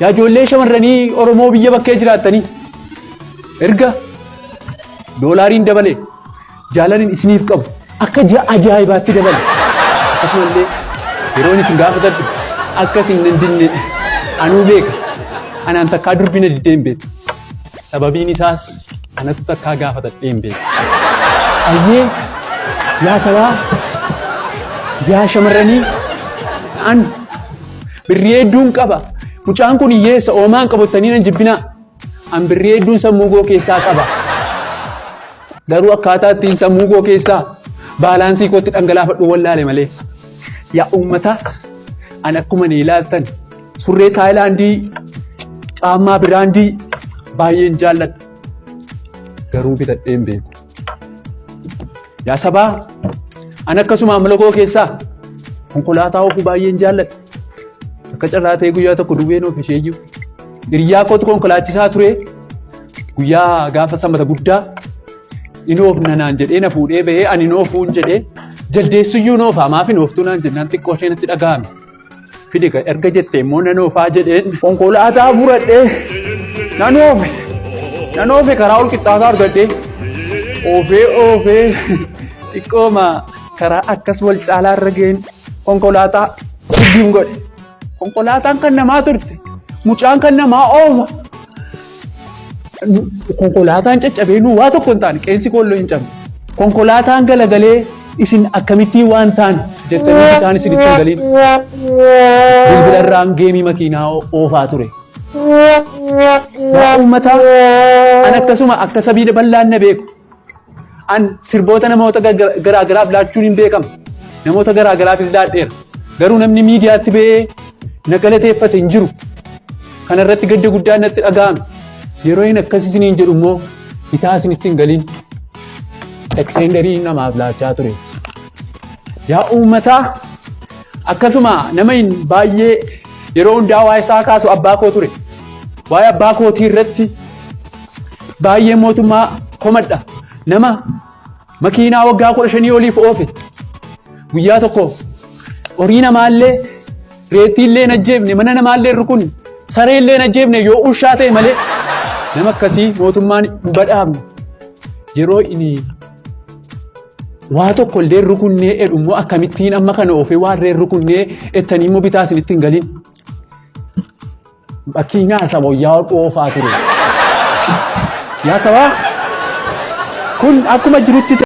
yaa ijoollee shamarranii Oromoo biyya bakkee jiraatanii erga doolaariin dabale jaalalin isiniif qabu akka ajaa'ibaatti dabale akkasumallee yeroon isin gaafatadhu akkasin nan dinne anuu beeka anaan takkaa durbina diddee hin beeku sababiin isaas anatu takkaa gaafatadhee hin beeku ayyee yaa sabaa yaa shamarranii an birrii hedduun qaba mucaan kun hiyyeessa oomaan qabatanii nan jibbinaa an birrii hedduun sammuu koo keessaa qaba garuu akkaataa ittiin sammuu koo keessaa baalaansii kootti dhangalaafadhu wallaale malee yaa uummata an akkuma ni ilaaltan surree Taayilaandii caammaa biraandii baay'een jaalladha garuu bitadhee hin beeku yaa sabaa an akkasuma amala koo keessaa konkolaataa oofuu baay'een jaalladha akka carraa ta'e guyyaa tokko duwween oof isheeyyuu hiriyaa kootu konkolaachisaa ture guyyaa gaafa sanbata guddaa inni oofna naan jedhee na fuudhee bahee ani noofuun jedhee jaldeessuyyuu noofaa maaf hin ooftuu naan jennaan xiqqoo ishee natti dhaga'ame fide erga jettee immoo nan oofaa jedheen konkolaataa fudhadhee nan oofe karaa ol qixxaataa argadhee oofee xiqqooma karaa akkas wal caalaa irra ga'een konkolaataa guddiin godhe konkolaataan kan namaa turte mucaan kan namaa oofa konkolaataan caccabee nu waa tokko hin taane qeensi kolloo hin cabne konkolaataan galagalee isin akkamittiin waan taane jettanii isaan isinitti hin galiin bilbila irraan geemii makiinaa oofaa ture yaa uummataa an akkasuma akka sabiidha bal'aan na beeku an sirboota namoota garaagaraaf laachuun hin beekama namoota garaagaraafis laadheera garuu namni miidiyaatti ba'ee na galateeffate hin jiru kana irratti gadda guddaan natti dhaga'ame yeroo hin akkas isiniin jedhu immoo bitaa isinitti hin galiin eksenderii namaaf laachaa ture yaa uummataa akkasuma nama hin baay'ee yeroo hundaa waa'ee isaa kaasu abbaa koo ture waa'ee abbaa kootii irratti baay'ee mootummaa komadha nama makiinaa waggaa 15 oliif oofe guyyaa tokko horii namaallee reettiillee hin ajjeefne mana namaallee rukun sareellee hin ajjeefne yoo ushaa ta'e malee nama akkasii mootummaan hin badhaafne yeroo inni waa tokko illee rukunnee jedhu immoo akkamittiin amma kana oofee waan reen rukunnee ettanii immoo bitaa isinitti hin galiin bakkii nyaasa wayyaa oofaa ture yaa sabaa kun akkuma jirutti